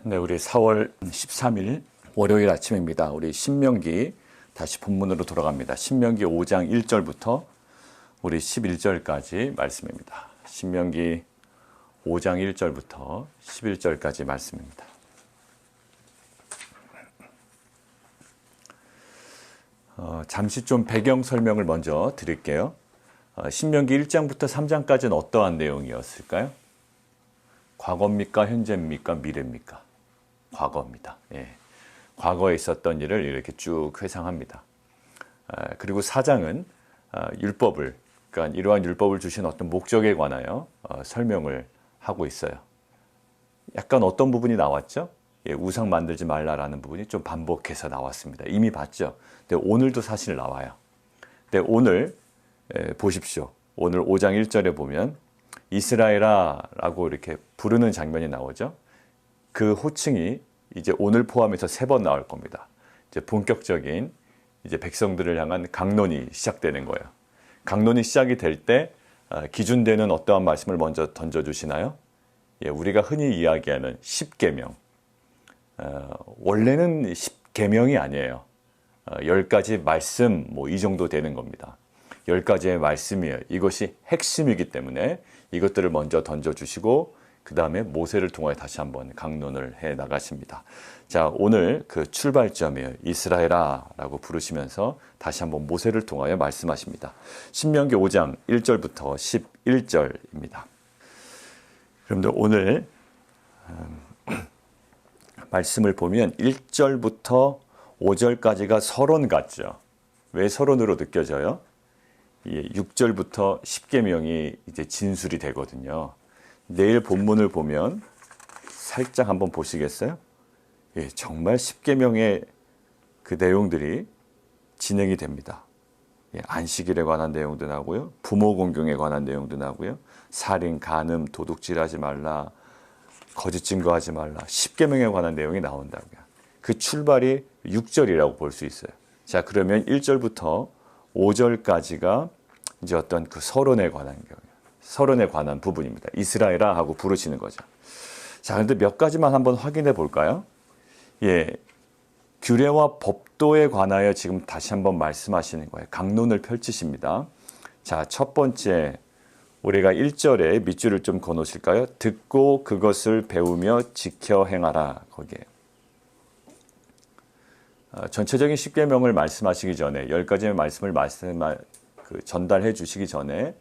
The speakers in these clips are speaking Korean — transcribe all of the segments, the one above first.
네, 우리 4월 13일 월요일 아침입니다. 우리 신명기 다시 본문으로 돌아갑니다. 신명기 5장 1절부터 우리 11절까지 말씀입니다. 신명기 5장 1절부터 11절까지 말씀입니다. 잠시 좀 배경 설명을 먼저 드릴게요. 신명기 1장부터 3장까지는 어떠한 내용이었을까요? 과거입니까? 현재입니까? 미래입니까? 과거입니다. 예. 과거에 있었던 일을 이렇게 쭉 회상합니다. 그리고 4장은 율법을, 그러니까 이러한 율법을 주신 어떤 목적에 관하여 설명을 하고 있어요. 약간 어떤 부분이 나왔죠? 예, 우상 만들지 말라라는 부분이 좀 반복해서 나왔습니다. 이미 봤죠? 근데 오늘도 사실 나와요. 근데 오늘 보십시오. 오늘 5장 1절에 보면 이스라엘아 라고 이렇게 부르는 장면이 나오죠. 그 호칭이 이제 오늘 포함해서 3번 나올 겁니다. 이제 본격적인 이제 백성들을 향한 강론이 시작되는 거예요. 강론이 시작이 될 때 기준되는 어떠한 말씀을 먼저 던져주시나요? 예, 우리가 흔히 이야기하는 10계명. 원래는 10계명이 아니에요. 10가지 말씀 뭐 이 정도 되는 겁니다. 10가지의 말씀이에요. 이것이 핵심이기 때문에 이것들을 먼저 던져주시고 그 다음에 모세를 통하여 다시 한번 강론을 해 나가십니다. 자, 오늘 그 출발점이에요. 이스라엘아 라고 부르시면서 다시 한번 모세를 통하여 말씀하십니다. 신명기 5장 1절부터 11절입니다. 여러분들 오늘 말씀을 보면 1절부터 5절까지가 서론 같죠. 왜 서론으로 느껴져요? 6절부터 10계명이 이제 진술이 되거든요. 내일 본문을 보면 살짝 한번 보시겠어요? 예, 정말 10계명의 그 내용들이 진행이 됩니다. 예, 안식일에 관한 내용도 나오고요. 부모 공경에 관한 내용도 나오고요. 살인, 간음, 도둑질하지 말라, 거짓 증거하지 말라. 10계명에 관한 내용이 나온다고요. 그 출발이 6절이라고 볼 수 있어요. 자, 그러면 1절부터 5절까지가 이제 어떤 그 서론에 관한 부분입니다. 이스라엘아 하고 부르시는 거죠. 자, 그런데 몇 가지만 한번 확인해 볼까요? 예, 규례와 법도에 관하여 지금 다시 한번 말씀하시는 거예요. 강론을 펼치십니다. 자, 첫 번째, 우리가 1절에 밑줄을 좀 그어놓으실까요? 듣고 그것을 배우며 지켜 행하라. 거기에. 전체적인 10계명을 말씀하시기 전에 10가지의 말씀을 전달해 주시기 전에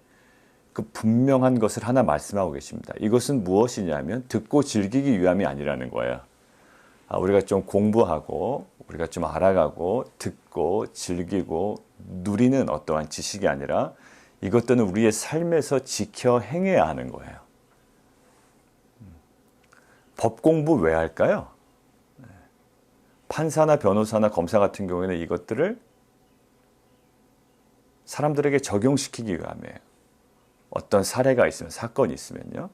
그 분명한 것을 하나 말씀하고 계십니다. 이것은 무엇이냐면 듣고 즐기기 위함이 아니라는 거예요. 우리가 좀 공부하고 우리가 좀 알아가고 듣고 즐기고 누리는 어떠한 지식이 아니라 이것들은 우리의 삶에서 지켜 행해야 하는 거예요. 법 공부 왜 할까요? 판사나 변호사나 검사 같은 경우에는 이것들을 사람들에게 적용시키기 위함이에요. 어떤 사례가 있으면, 사건이 있으면요.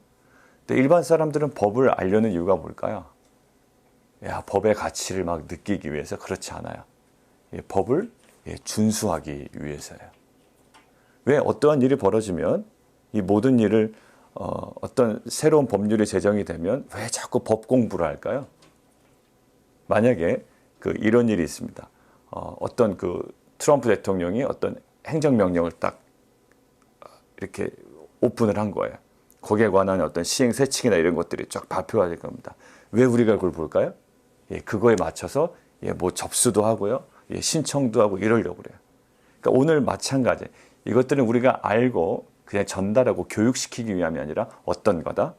근데 일반 사람들은 법을 알려는 이유가 뭘까요? 야, 법의 가치를 막 느끼기 위해서. 그렇지 않아요. 법을 준수하기 위해서예요. 왜 어떠한 일이 벌어지면 이 모든 일을 어떤 새로운 법률이 제정이 되면 왜 자꾸 법 공부를 할까요? 만약에 이런 일이 있습니다. 어떤 트럼프 대통령이 어떤 행정명령을 딱 이렇게 오픈을 한 거예요. 거기에 관한 어떤 시행세칙이나 이런 것들이 쫙 발표가 될 겁니다. 왜 우리가 그걸 볼까요? 예, 그거에 맞춰서 뭐 접수도 하고요. 예, 신청도 하고 이러려고 그래요. 그러니까 오늘 마찬가지. 이것들은 우리가 알고 그냥 전달하고 교육시키기 위함이 아니라 어떤 거다?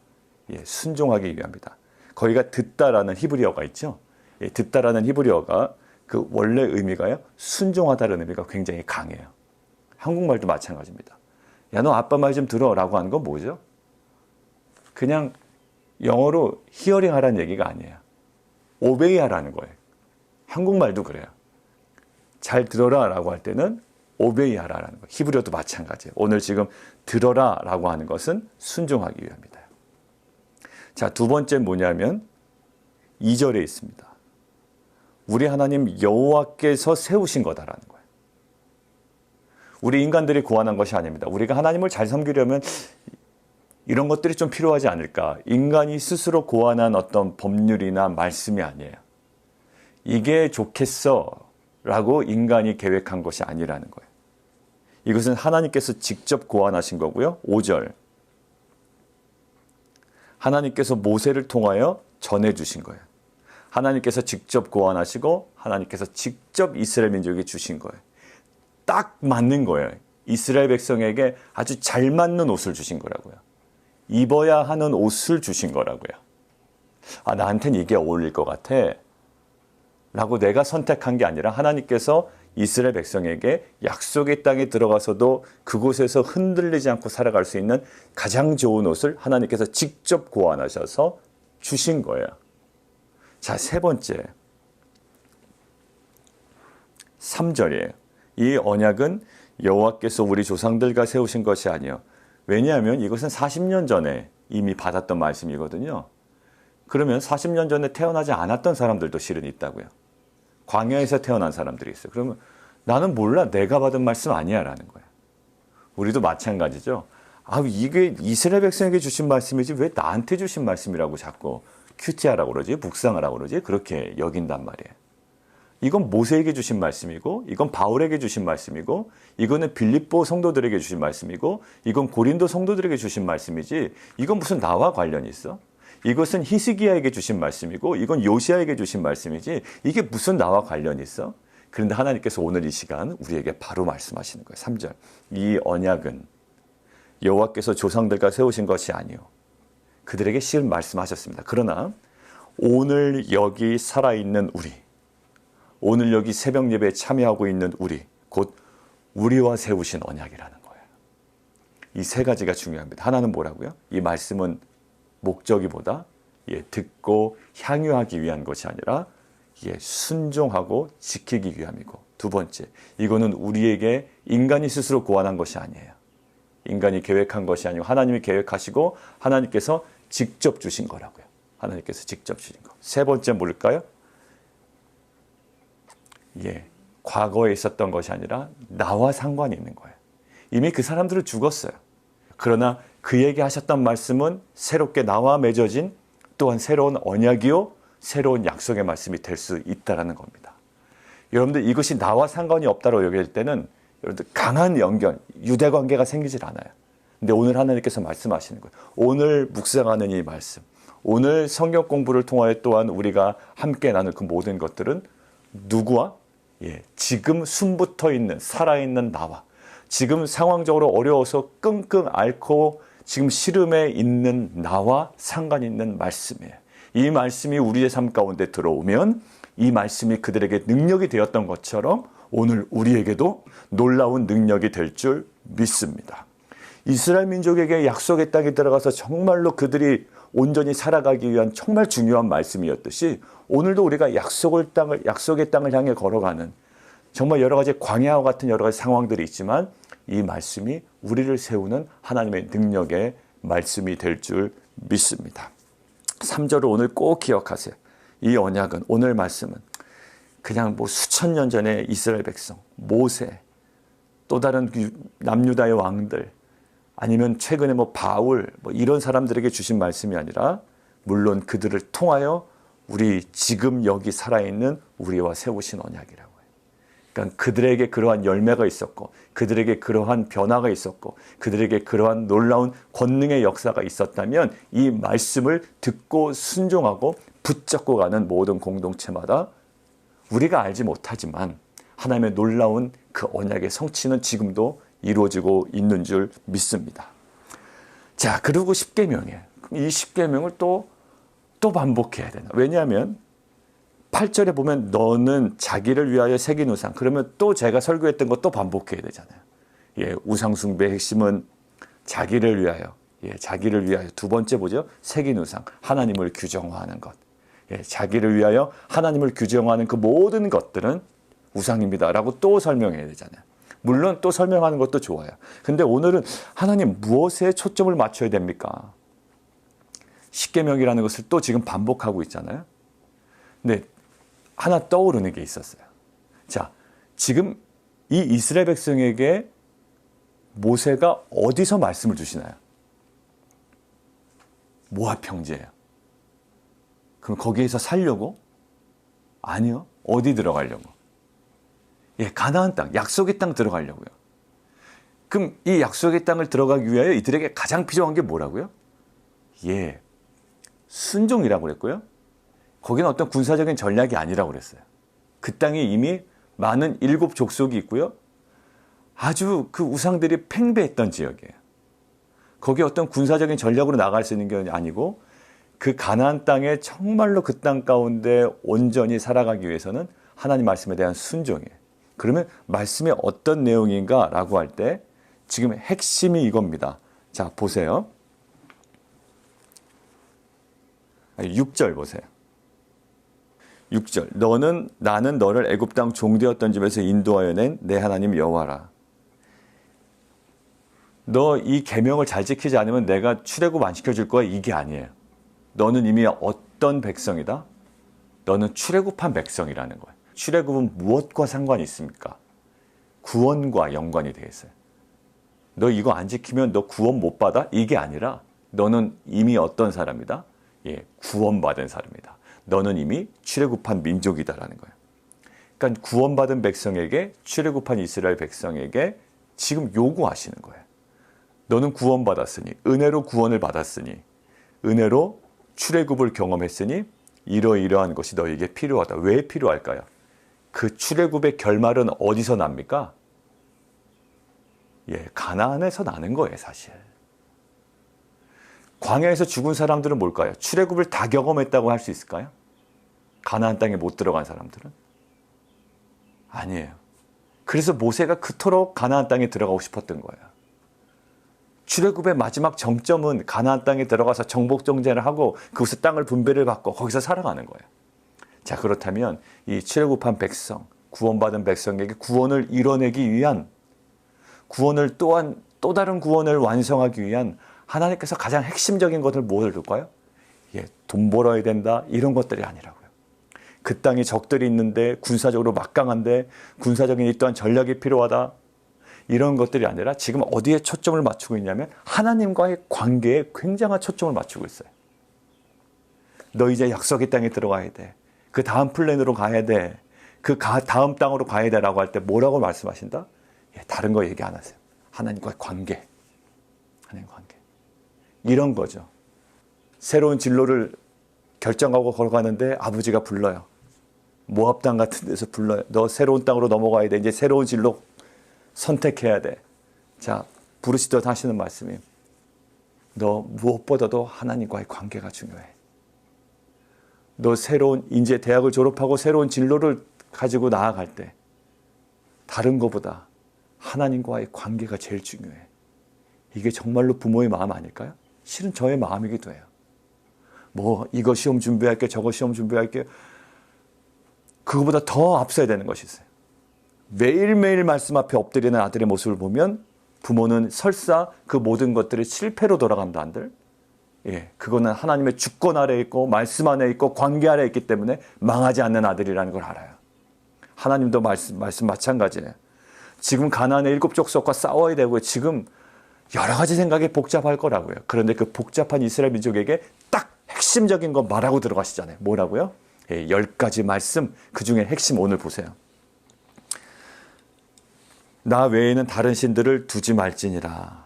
예, 순종하기 위함이다. 거기가 듣다라는 히브리어가 있죠. 예, 듣다라는 히브리어가 그 원래 의미가요. 순종하다라는 의미가 굉장히 강해요. 한국말도 마찬가지입니다. 야, 너 아빠 말 좀 들어라고 하는 건 뭐죠? 그냥 영어로 히어링 하라는 얘기가 아니에요. 오베이 하라는 거예요. 한국말도 그래요. 잘 들어라라고 할 때는 오베이 하라는 거예요. 히브리어도 마찬가지예요. 오늘 지금 들어라라고 하는 것은 순종하기 위함이다. 자, 두 번째 뭐냐면 2절에 있습니다. 우리 하나님 여호와께서 세우신 거다라는 거예요. 우리 인간들이 고안한 것이 아닙니다. 우리가 하나님을 잘 섬기려면 이런 것들이 좀 필요하지 않을까. 인간이 스스로 고안한 어떤 법률이나 말씀이 아니에요. 이게 좋겠어 라고 인간이 계획한 것이 아니라는 거예요. 이것은 하나님께서 직접 고안하신 거고요. 5절. 하나님께서 모세를 통하여 전해주신 거예요. 하나님께서 직접 고안하시고 하나님께서 직접 이스라엘 민족에게 주신 거예요. 딱 맞는 거예요. 이스라엘 백성에게 아주 잘 맞는 옷을 주신 거라고요. 입어야 하는 옷을 주신 거라고요. 아, 나한테는 이게 어울릴 것 같아 라고 내가 선택한 게 아니라 하나님께서 이스라엘 백성에게 약속의 땅에 들어가서도 그곳에서 흔들리지 않고 살아갈 수 있는 가장 좋은 옷을 하나님께서 직접 고안하셔서 주신 거예요. 자, 세 번째 3절이에요. 이 언약은 여호와께서 우리 조상들과 세우신 것이 아니요. 왜냐하면 이것은 40년 전에 이미 받았던 말씀이거든요. 그러면 40년 전에 태어나지 않았던 사람들도 실은 있다고요. 광야에서 태어난 사람들이 있어요. 그러면 나는 몰라, 내가 받은 말씀 아니야 라는 거예요. 우리도 마찬가지죠. 아, 이게 이스라엘 백성에게 주신 말씀이지 왜 나한테 주신 말씀이라고 자꾸 큐티하라고 그러지, 묵상하라고 그러지, 그렇게 여긴단 말이에요. 이건 모세에게 주신 말씀이고, 이건 바울에게 주신 말씀이고, 이거는 빌립보 성도들에게 주신 말씀이고, 이건 고린도 성도들에게 주신 말씀이지, 이건 무슨 나와 관련이 있어? 이것은 히스기야에게 주신 말씀이고, 이건 요시야에게 주신 말씀이지, 이게 무슨 나와 관련이 있어? 그런데 하나님께서 오늘 이 시간 우리에게 바로 말씀하시는 거예요. 3절. 이 언약은 여호와께서 조상들과 세우신 것이 아니요. 그들에게 실은 말씀하셨습니다. 그러나 오늘 여기 살아있는 우리, 오늘 여기 새벽 예배에 참여하고 있는 우리, 곧 우리와 세우신 언약이라는 거예요. 이 세 가지가 중요합니다. 하나는 뭐라고요? 이 말씀은 목적이보다 듣고 향유하기 위한 것이 아니라 순종하고 지키기 위함이고, 두 번째, 이거는 우리에게 인간이 스스로 고안한 것이 아니에요. 인간이 계획한 것이 아니고 하나님이 계획하시고 하나님께서 직접 주신 거라고요. 하나님께서 직접 주신 거. 세 번째 뭘까요? 과거에 있었던 것이 아니라 나와 상관이 있는 거예요. 이미 그 사람들은 죽었어요. 그러나 그에게 하셨던 말씀은 새롭게 나와 맺어진 또한 새로운 언약이요, 새로운 약속의 말씀이 될 수 있다는 겁니다. 여러분들, 이것이 나와 상관이 없다고 여길 때는 여러분들 강한 연결, 유대관계가 생기질 않아요. 근데 오늘 하나님께서 말씀하시는 거예요. 오늘 묵상하는 이 말씀, 오늘 성경 공부를 통하여 또한 우리가 함께 나눌 그 모든 것들은 누구와? 지금 숨붙어 있는, 살아있는 나와, 지금 상황적으로 어려워서 끙끙 앓고 지금 시름에 있는 나와 상관 있는 말씀이에요. 이 말씀이 우리의 삶 가운데 들어오면 이 말씀이 그들에게 능력이 되었던 것처럼 오늘 우리에게도 놀라운 능력이 될 줄 믿습니다. 이스라엘 민족에게 약속의 땅에 들어가서 정말로 그들이 온전히 살아가기 위한 정말 중요한 말씀이었듯이, 오늘도 우리가 약속의 땅을 향해 걸어가는 정말 여러 가지 광야와 같은 여러 가지 상황들이 있지만, 이 말씀이 우리를 세우는 하나님의 능력의 말씀이 될 줄 믿습니다. 3절을 오늘 꼭 기억하세요. 이 언약은, 오늘 말씀은 그냥 수천 년 전에 이스라엘 백성, 모세, 또 다른 남유다의 왕들, 아니면 최근에 바울, 이런 사람들에게 주신 말씀이 아니라, 물론 그들을 통하여 우리 지금 여기 살아있는 우리와 세우신 언약이라고 해요. 그러니까 그들에게 그러한 열매가 있었고, 그들에게 그러한 변화가 있었고, 그들에게 그러한 놀라운 권능의 역사가 있었다면, 이 말씀을 듣고 순종하고 붙잡고 가는 모든 공동체마다 우리가 알지 못하지만 하나님의 놀라운 그 언약의 성취는 지금도 이루어지고 있는 줄 믿습니다. 자, 그리고 10계명이에요. 이 10계명을 또 반복해야 되나? 왜냐하면 8절에 보면 너는 자기를 위하여 새긴 우상, 그러면 또 제가 설교했던 것 또 반복해야 되잖아요. 우상 숭배의 핵심은 자기를 위하여, 자기를 위하여. 두 번째 뭐죠? 새긴 우상, 하나님을 규정화하는 것. 자기를 위하여 하나님을 규정화하는 그 모든 것들은 우상입니다 라고 또 설명해야 되잖아요. 물론 또 설명하는 것도 좋아요. 근데 오늘은 하나님 무엇에 초점을 맞춰야 됩니까? 십계명이라는 것을 또 지금 반복하고 있잖아요. 근데 하나 떠오르는 게 있었어요. 자, 지금 이 이스라엘 백성에게 모세가 어디서 말씀을 주시나요? 모압 평지예요. 그럼 거기에서 살려고? 아니요. 어디 들어가려고? 예, 가나안 땅, 약속의 땅 들어가려고요. 그럼 이 약속의 땅을 들어가기 위하여 이들에게 가장 필요한 게 뭐라고요? 예, 순종이라고 그랬고요. 거기는 어떤 군사적인 전략이 아니라고 그랬어요. 그 땅에 이미 많은 7 족속이 있고요. 아주 그 우상들이 팽배했던 지역이에요. 거기에 어떤 군사적인 전략으로 나갈 수 있는 게 아니고 그 가나안 땅에 정말로 그 땅 가운데 온전히 살아가기 위해서는 하나님 말씀에 대한 순종이에요. 그러면 말씀이 어떤 내용인가라고 할 때 지금 핵심이 이겁니다. 자, 보세요. 6절 보세요. 6절. 나는 너를 애굽 땅 종되었던 집에서 인도하여 낸 내 하나님 여호와라. 너 이 계명을 잘 지키지 않으면 내가 출애굽 안 시켜줄 거야. 이게 아니에요. 너는 이미 어떤 백성이다? 너는 출애굽한 백성이라는 거예요. 출애굽은 무엇과 상관이 있습니까? 구원과 연관이 되겠어요. 너 이거 안 지키면 너 구원 못 받아? 이게 아니라 너는 이미 어떤 사람이다? 예, 구원받은 사람이다. 너는 이미 출애굽한 민족이다라는 거예요. 그러니까 구원받은 백성에게, 출애굽한 이스라엘 백성에게 지금 요구하시는 거예요. 너는 구원받았으니, 은혜로 구원을 받았으니, 은혜로 출애굽을 경험했으니 이러이러한 것이 너에게 필요하다. 왜 필요할까요? 그 출애굽의 결말은 어디서 납니까? 예, 가나안에서 나는 거예요, 사실. 광야에서 죽은 사람들은 뭘까요? 출애굽을 다 경험했다고 할 수 있을까요? 가나안 땅에 못 들어간 사람들은? 아니에요. 그래서 모세가 그토록 가나안 땅에 들어가고 싶었던 거예요. 출애굽의 마지막 정점은 가나안 땅에 들어가서 정복 정제를 하고 그곳에 땅을 분배를 받고 거기서 살아가는 거예요. 자, 그렇다면 이 출애굽한 백성, 구원받은 백성에게 구원을 이뤄내기 위한, 구원을 또한 또 다른 구원을 완성하기 위한 하나님께서 가장 핵심적인 것을 뭘 줄까요? 예, 돈 벌어야 된다 이런 것들이 아니라고요. 그 땅에 적들이 있는데 군사적으로 막강한데 군사적인 이 또한 전략이 필요하다. 이런 것들이 아니라 지금 어디에 초점을 맞추고 있냐면 하나님과의 관계에 굉장한 초점을 맞추고 있어요. 너 이제 약속의 땅에 들어가야 돼. 그 다음 플랜으로 가야 돼. 그 다음 땅으로 가야 돼라고 할 때 뭐라고 말씀하신다? 예, 다른 거 얘기 안 하세요. 하나님과의 관계. 하나님과 관계. 이런 거죠. 새로운 진로를 결정하고 걸어가는데 아버지가 불러요. 모압 땅 같은 데서 불러요. 너 새로운 땅으로 넘어가야 돼. 이제 새로운 진로 선택해야 돼. 자, 부르시듯 하시는 말씀이 너 무엇보다도 하나님과의 관계가 중요해. 너 새로운 이제 대학을 졸업하고 새로운 진로를 가지고 나아갈 때 다른 것보다 하나님과의 관계가 제일 중요해. 이게 정말로 부모의 마음 아닐까요? 실은 저의 마음이기도 해요. 뭐 이거 시험 준비할게, 저거 시험 준비할게. 그거보다 더 앞서야 되는 것이 있어요. 매일매일 말씀 앞에 엎드리는 아들의 모습을 보면 부모는 설사 그 모든 것들이 실패로 돌아간다 한들, 예, 그거는 하나님의 주권 아래에 있고 말씀 안에 있고 관계 아래에 있기 때문에 망하지 않는 아들이라는 걸 알아요. 하나님도 말씀 마찬가지예요. 지금 가나안의 7 족속과 싸워야 되고 지금 여러 가지 생각이 복잡할 거라고요. 그런데 그 복잡한 이스라엘 민족에게 딱 핵심적인 거 말하고 들어가시잖아요. 뭐라고요? 예, 10가지 말씀, 그 중에 핵심 오늘 보세요. 나 외에는 다른 신들을 두지 말지니라.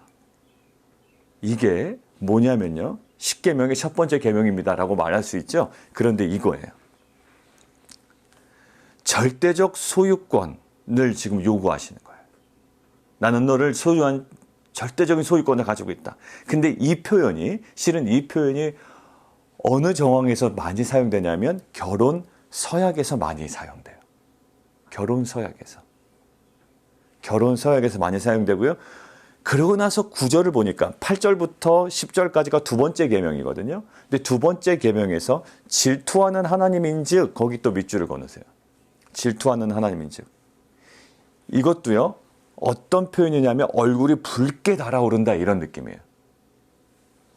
이게 뭐냐면요. 10계명의 첫 번째 계명입니다라고 말할 수 있죠. 그런데 이거예요. 절대적 소유권을 지금 요구하시는 거예요. 나는 너를 소유한 절대적인 소유권을 가지고 있다. 근데 이 표현이 실은 이 표현이 어느 정황에서 많이 사용되냐면 결혼 서약에서 많이 사용돼요. 결혼 서약에서 많이 사용되고요. 그러고 나서 9절을 보니까 8절부터 10절까지가 두 번째 계명이거든요. 근데 두 번째 계명에서 질투하는 하나님인즉 거기 또 밑줄을 그으세요. 질투하는 하나님인즉. 이것도요. 어떤 표현이냐면 얼굴이 붉게 달아오른다 이런 느낌이에요.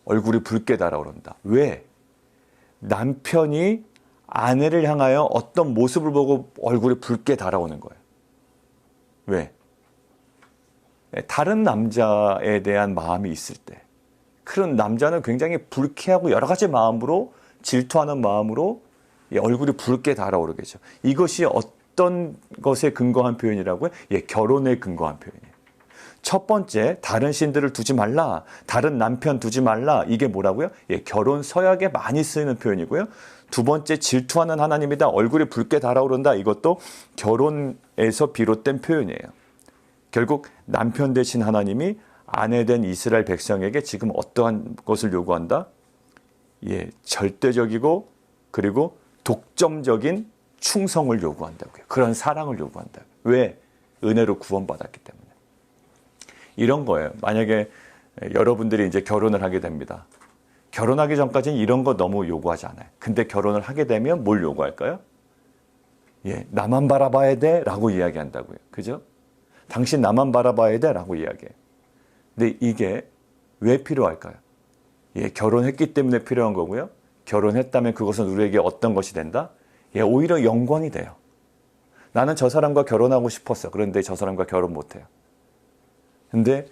얼굴이 붉게 달아오른다. 왜? 남편이 아내를 향하여 어떤 모습을 보고 얼굴이 붉게 달아오는 거예요. 왜? 다른 남자에 대한 마음이 있을 때 그런 남자는 굉장히 불쾌하고 여러 가지 마음으로 질투하는 마음으로 얼굴이 붉게 달아오르겠죠. 이것이 어떤 것에 근거한 표현이라고요? 결혼에 근거한 표현이에요. 첫 번째, 다른 신들을 두지 말라, 다른 남편 두지 말라. 이게 뭐라고요? 결혼 서약에 많이 쓰이는 표현이고요. 두 번째, 질투하는 하나님이다, 얼굴이 붉게 달아오른다. 이것도 결혼에서 비롯된 표현이에요. 결국 남편 되신 하나님이 아내 된 이스라엘 백성에게 지금 어떠한 것을 요구한다? 절대적이고 그리고 독점적인 충성을 요구한다고요. 그런 사랑을 요구한다고요. 왜? 은혜로 구원받았기 때문에. 이런 거예요. 만약에 여러분들이 이제 결혼을 하게 됩니다. 결혼하기 전까지는 이런 거 너무 요구하지 않아요. 근데 결혼을 하게 되면 뭘 요구할까요? 나만 바라봐야 돼 라고 이야기한다고요. 그죠? 당신 나만 바라봐야 돼 라고 이야기해요. 근데 이게 왜 필요할까요? 결혼했기 때문에 필요한 거고요. 결혼했다면 그것은 우리에게 어떤 것이 된다? 오히려 영광이 돼요. 나는 저 사람과 결혼하고 싶었어. 그런데 저 사람과 결혼 못해요. 근데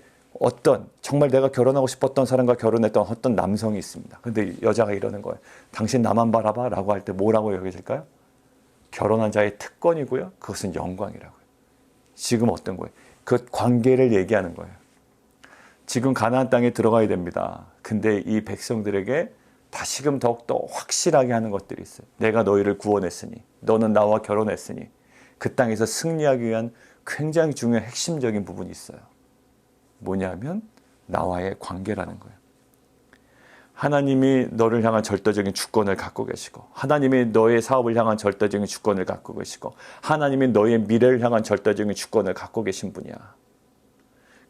정말 내가 결혼하고 싶었던 사람과 결혼했던 어떤 남성이 있습니다. 근데 여자가 이러는 거예요. 당신 나만 바라봐 라고 할 때 뭐라고 여겨질까요? 결혼한 자의 특권이고요. 그것은 영광이라고요. 지금 어떤 거예요? 그 관계를 얘기하는 거예요. 지금 가나안 땅에 들어가야 됩니다. 근데 이 백성들에게 다시금 더욱더 확실하게 하는 것들이 있어요. 내가 너희를 구원했으니, 너는 나와 결혼했으니, 그 땅에서 승리하기 위한 굉장히 중요한 핵심적인 부분이 있어요. 뭐냐면 나와의 관계라는 거예요. 하나님이 너를 향한 절대적인 주권을 갖고 계시고, 하나님이 너의 사업을 향한 절대적인 주권을 갖고 계시고, 하나님이 너의 미래를 향한 절대적인 주권을 갖고 계신 분이야.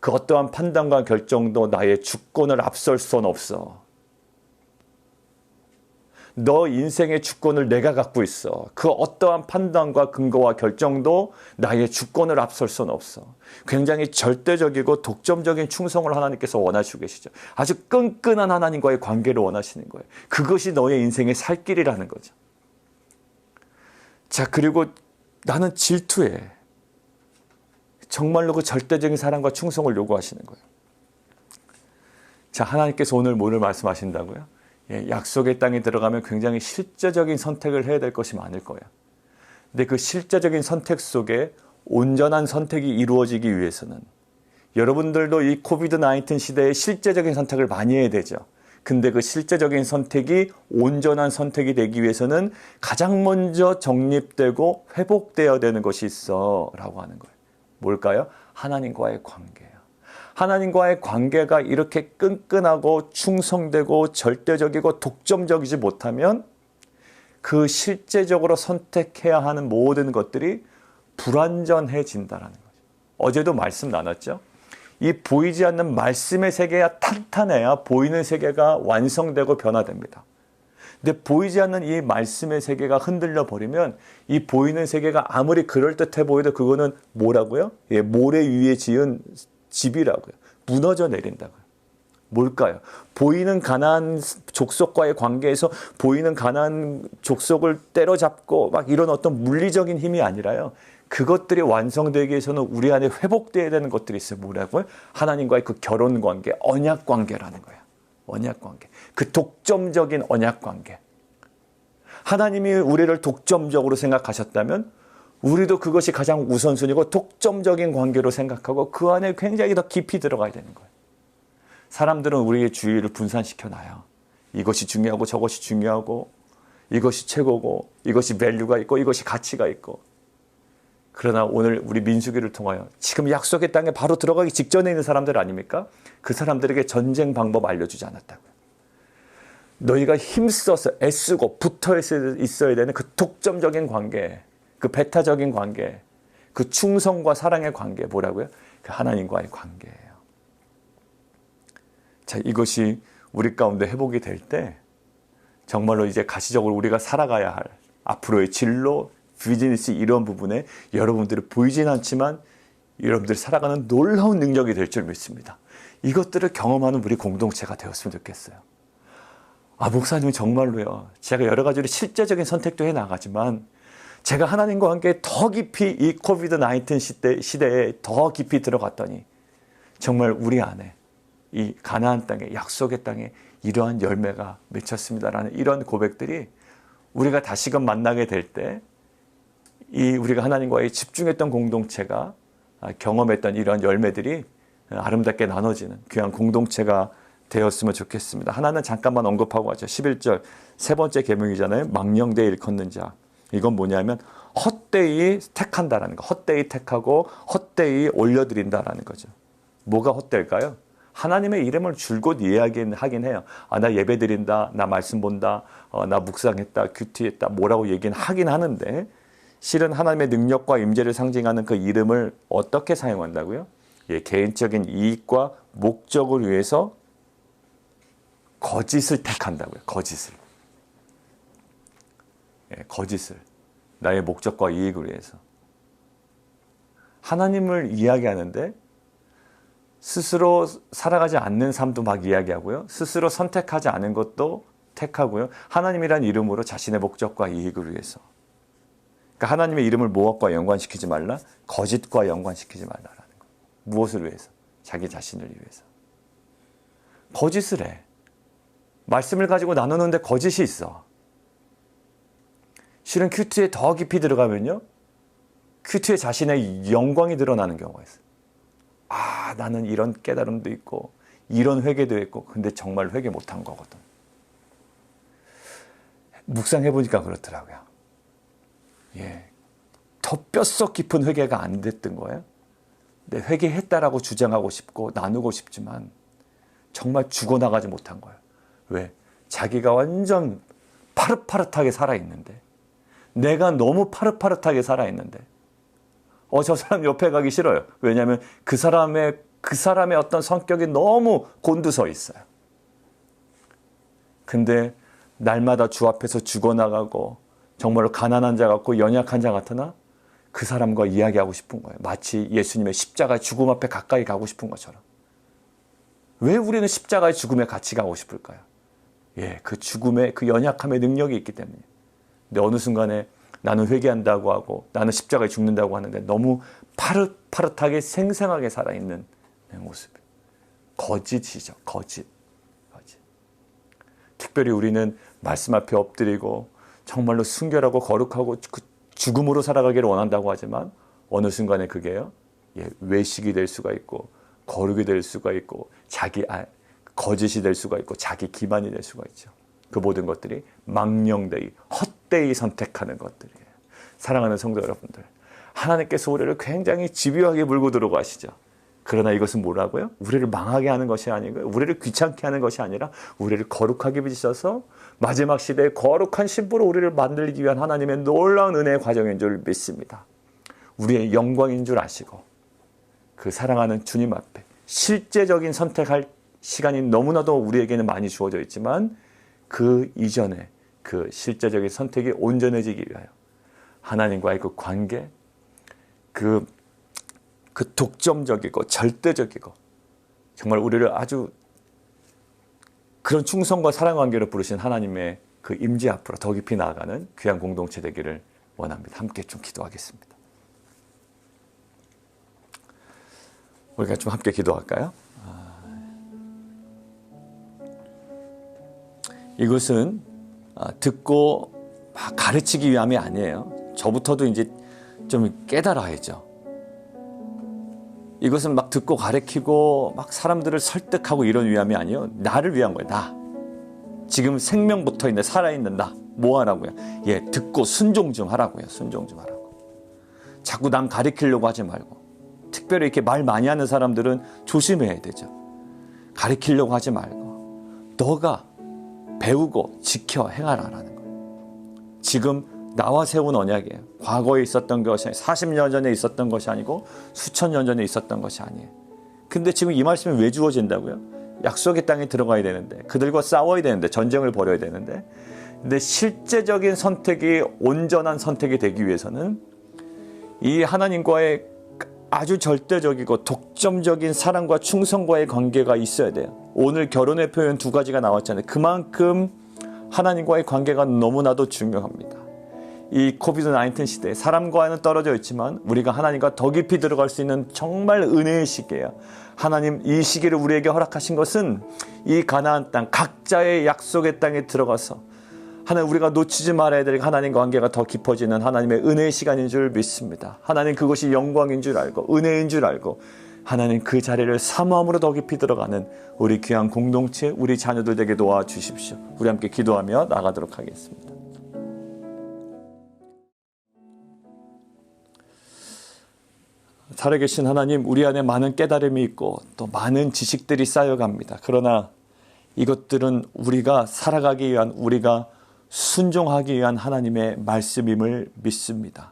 그 어떠한 판단과 결정도 나의 주권을 앞설 수는 없어. 너 인생의 주권을 내가 갖고 있어. 그 어떠한 판단과 근거와 결정도 나의 주권을 앞설 수는 없어. 굉장히 절대적이고 독점적인 충성을 하나님께서 원하시고 계시죠. 아주 끈끈한 하나님과의 관계를 원하시는 거예요. 그것이 너의 인생의 살 길이라는 거죠. 자, 그리고 나는 질투해. 정말로 그 절대적인 사랑과 충성을 요구하시는 거예요. 자, 하나님께서 오늘 뭐를 말씀하신다고요? 약속의 땅에 들어가면 굉장히 실제적인 선택을 해야 될 것이 많을 거예요. 근데 그 실제적인 선택 속에 온전한 선택이 이루어지기 위해서는 여러분들도 이 코비드-19 시대에 실제적인 선택을 많이 해야 되죠. 근데 그 실제적인 선택이 온전한 선택이 되기 위해서는 가장 먼저 정립되고 회복되어야 되는 것이 있어 라고 하는 거예요. 뭘까요? 하나님과의 관계예요. 하나님과의 관계가 이렇게 끈끈하고 충성되고 절대적이고 독점적이지 못하면 그 실제적으로 선택해야 하는 모든 것들이 불완전해진다는 거죠. 어제도 말씀 나눴죠? 이 보이지 않는 말씀의 세계가 탄탄해야 보이는 세계가 완성되고 변화됩니다. 근데 보이지 않는 이 말씀의 세계가 흔들려 버리면 이 보이는 세계가 아무리 그럴듯해 보여도 그거는 뭐라고요? 모래 위에 지은 집이라고요. 무너져 내린다고요. 뭘까요? 보이는 가나안 족속과의 관계에서 보이는 가나안 족속을 때려잡고 막 이런 어떤 물리적인 힘이 아니라요. 그것들이 완성되기 위해서는 우리 안에 회복되어야 되는 것들이 있어요. 뭐라고요? 하나님과의 그 결혼 관계, 언약 관계라는 거예요. 언약 관계. 그 독점적인 언약 관계. 하나님이 우리를 독점적으로 생각하셨다면 우리도 그것이 가장 우선순위고 독점적인 관계로 생각하고 그 안에 굉장히 더 깊이 들어가야 되는 거예요. 사람들은 우리의 주의를 분산시켜놔요. 이것이 중요하고 저것이 중요하고 이것이 최고고 이것이 밸류가 있고 이것이 가치가 있고. 그러나 오늘 우리 민수기를 통하여 지금 약속의 땅에 바로 들어가기 직전에 있는 사람들 아닙니까? 그 사람들에게 전쟁 방법 알려주지 않았다고요. 너희가 힘써서 애쓰고 붙어 있어야 되는 그 독점적인 관계, 그 배타적인 관계, 그 충성과 사랑의 관계, 뭐라고요? 그 하나님과의 관계예요. 자, 이것이 우리 가운데 회복이 될 때 정말로 이제 가시적으로 우리가 살아가야 할 앞으로의 진로, 비즈니스 이런 부분에 여러분들이 보이진 않지만 여러분들이 살아가는 놀라운 능력이 될 줄 믿습니다. 이것들을 경험하는 우리 공동체가 되었으면 좋겠어요. 목사님 정말로요. 제가 여러 가지로 실제적인 선택도 해나가지만 제가 하나님과 함께 더 깊이 이 코비드-19 시대에 더 깊이 들어갔더니 정말 우리 안에 이 가나안 땅에, 약속의 땅에 이러한 열매가 맺혔습니다라는 이런 고백들이 우리가 다시금 만나게 될 때 우리가 하나님과의 집중했던 공동체가 경험했던 이러한 열매들이 아름답게 나눠지는 귀한 공동체가 되었으면 좋겠습니다. 하나는 잠깐만 언급하고 가죠. 11절 세 번째 계명이잖아요. 망령되이 일컫는 자. 이건 뭐냐면 헛되이 택한다라는 거. 헛되이 택하고 헛되이 올려드린다라는 거죠. 뭐가 헛될까요? 하나님의 이름을 줄곧 이야기하긴 해요. 나 예배 드린다, 나 말씀 본다, 나 묵상했다, 큐티했다, 뭐라고 얘기는 하긴 하는데 실은 하나님의 능력과 임재를 상징하는 그 이름을 어떻게 사용한다고요? 개인적인 이익과 목적을 위해서 거짓을 택한다고요. 거짓을. 거짓을. 나의 목적과 이익을 위해서. 하나님을 이야기하는데 스스로 살아가지 않는 삶도 막 이야기하고요. 스스로 선택하지 않은 것도 택하고요. 하나님이란 이름으로 자신의 목적과 이익을 위해서. 그러니까 하나님의 이름을 모함과 연관시키지 말라. 거짓과 연관시키지 말라라는 거. 무엇을 위해서? 자기 자신을 위해서. 거짓을 해. 말씀을 가지고 나누는데 거짓이 있어. 실은 큐티에 더 깊이 들어가면요. 큐티에 자신의 영광이 드러나는 경우가 있어요. 나는 이런 깨달음도 있고 이런 회개도 있고 근데 정말 회개 못한 거거든. 묵상해보니까 그렇더라고요. 더 뼛속 깊은 회개가 안 됐던 거예요. 근데 회개했다라고 주장하고 싶고 나누고 싶지만 정말 죽어나가지 못한 거예요. 왜? 자기가 완전 파릇파릇하게 살아있는데 내가 너무 파릇파릇하게 살아있는데 저 사람 옆에 가기 싫어요. 왜냐하면 그 사람의 어떤 성격이 너무 곤두서 있어요. 근데 날마다 주 앞에서 죽어나가고 정말로 가난한 자 같고 연약한 자 같으나 그 사람과 이야기하고 싶은 거예요. 마치 예수님의 십자가의 죽음 앞에 가까이 가고 싶은 것처럼. 왜 우리는 십자가의 죽음에 같이 가고 싶을까요? 그 죽음의 그 연약함의 능력이 있기 때문에. 근데 어느 순간에 나는 회개한다고 하고 나는 십자가에 죽는다고 하는데 너무 파릇파릇하게 생생하게 살아있는 내 모습. 거짓이죠. 거짓. 특별히 우리는 말씀 앞에 엎드리고 정말로 순결하고 거룩하고 그 죽음으로 살아가기를 원한다고 하지만 어느 순간에 그게요. 외식이 될 수가 있고 거룩이 될 수가 있고 거짓이 될 수가 있고 자기 기만이 될 수가 있죠. 그 모든 것들이 망령되이 헛되이 선택하는 것들이에요. 사랑하는 성도 여러분들, 하나님께서 우리를 굉장히 집요하게 물고 들어가시죠. 그러나 이것은 뭐라고요? 우리를 망하게 하는 것이 아니고 우리를 귀찮게 하는 것이 아니라 우리를 거룩하게 빚으셔서 마지막 시대에 거룩한 신부로 우리를 만들기 위한 하나님의 놀라운 은혜의 과정인 줄 믿습니다. 우리의 영광인 줄 아시고 그 사랑하는 주님 앞에 실제적인 선택할 시간이 너무나도 우리에게는 많이 주어져 있지만 그 이전에 그 실제적인 선택이 온전해지기 위하여 하나님과의 그 관계, 그 독점적이고 절대적이고 정말 우리를 아주 그런 충성과 사랑 관계로 부르신 하나님의 그 임재 앞으로 더 깊이 나아가는 귀한 공동체 되기를 원합니다. 함께 좀 기도하겠습니다. 우리가 좀 함께 기도할까요? 이것은 듣고 막 가르치기 위함이 아니에요. 저부터도 이제 좀 깨달아야죠. 이것은 막 듣고 가르치고 막 사람들을 설득하고 이런 위함이 아니에요. 나를 위한 거예요. 나. 지금 생명부터 있는데 살아있는 나. 뭐 하라고요? 듣고 순종 좀 하라고요. 순종 좀 하라고. 자꾸 남 가르치려고 하지 말고. 특별히 이렇게 말 많이 하는 사람들은 조심해야 되죠. 가르치려고 하지 말고 너가 배우고 지켜 행하라라는 거예요. 지금 나와 세운 언약이에요. 과거에 있었던 것이 40년 전에 있었던 것이 아니고 수천 년 전에 있었던 것이 아니에요. 근데 지금 이 말씀이 왜 주어진다고요? 약속의 땅에 들어가야 되는데 그들과 싸워야 되는데 전쟁을 벌여야 되는데 근데 실제적인 선택이 온전한 선택이 되기 위해서는 이 하나님과의 아주 절대적이고 독점적인 사랑과 충성과의 관계가 있어야 돼요. 오늘 결혼의 표현 두 가지가 나왔잖아요. 그만큼 하나님과의 관계가 너무나도 중요합니다. 이 코비드-19 시대에 사람과는 떨어져 있지만 우리가 하나님과 더 깊이 들어갈 수 있는 정말 은혜의 시기예요. 하나님 이 시기를 우리에게 허락하신 것은 이 가나안 땅 각자의 약속의 땅에 들어가서 하나님 우리가 놓치지 말아야 될 하나님과 관계가 더 깊어지는 하나님의 은혜의 시간인 줄 믿습니다. 하나님 그것이 영광인 줄 알고 은혜인 줄 알고 하나님 그 자리를 사모함으로 더 깊이 들어가는 우리 귀한 공동체 우리 자녀들 되게 도와주십시오. 우리 함께 기도하며 나가도록 하겠습니다. 살아계신 하나님, 우리 안에 많은 깨달음이 있고 또 많은 지식들이 쌓여갑니다. 그러나 이것들은 우리가 살아가기 위한, 우리가 순종하기 위한 하나님의 말씀임을 믿습니다.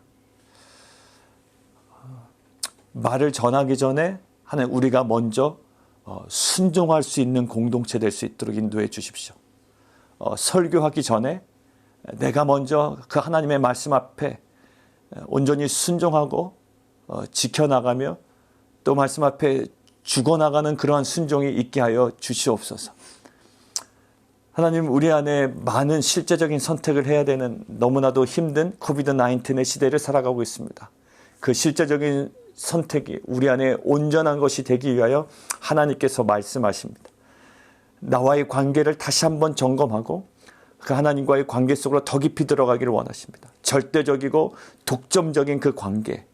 말을 전하기 전에 하나님 우리가 먼저 순종할 수 있는 공동체 될 수 있도록 인도해 주십시오. 설교하기 전에 내가 먼저 그 하나님의 말씀 앞에 온전히 순종하고 지켜나가며 또 말씀 앞에 죽어나가는 그러한 순종이 있게 하여 주시옵소서. 하나님 우리 안에 많은 실제적인 선택을 해야 되는 너무나도 힘든 코비드-19의 시대를 살아가고 있습니다. 그 실제적인 선택이 우리 안에 온전한 것이 되기 위하여 하나님께서 말씀하십니다. 나와의 관계를 다시 한번 점검하고 그 하나님과의 관계 속으로 더 깊이 들어가기를 원하십니다. 절대적이고 독점적인 그 관계,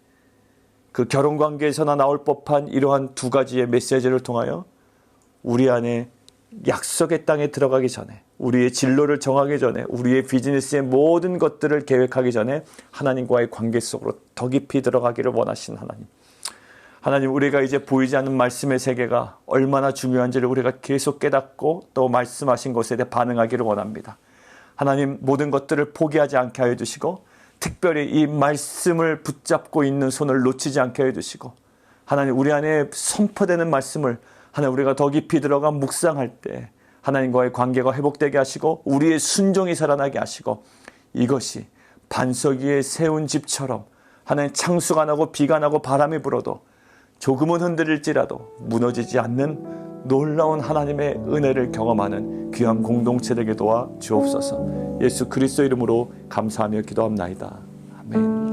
그 결혼 관계에서나 나올 법한 이러한 두 가지의 메시지를 통하여 우리 안에 약속의 땅에 들어가기 전에, 우리의 진로를 정하기 전에, 우리의 비즈니스의 모든 것들을 계획하기 전에 하나님과의 관계 속으로 더 깊이 들어가기를 원하시는 하나님. 하나님 우리가 이제 보이지 않는 말씀의 세계가 얼마나 중요한지를 우리가 계속 깨닫고 또 말씀하신 것에 대해 반응하기를 원합니다. 하나님 모든 것들을 포기하지 않게 하여 주시고 특별히 이 말씀을 붙잡고 있는 손을 놓치지 않게 해주시고 하나님 우리 안에 선포되는 말씀을 하나님 우리가 더 깊이 들어가 묵상할 때 하나님과의 관계가 회복되게 하시고 우리의 순종이 살아나게 하시고 이것이 반석 위에 세운 집처럼 하나님 창수가 나고 비가 나고 바람이 불어도 조금은 흔들릴지라도 무너지지 않는 놀라운 하나님의 은혜를 경험하는 귀한 공동체 되게 도와 주옵소서. 예수 그리스도 이름으로 감사하며 기도합나이다. 아멘.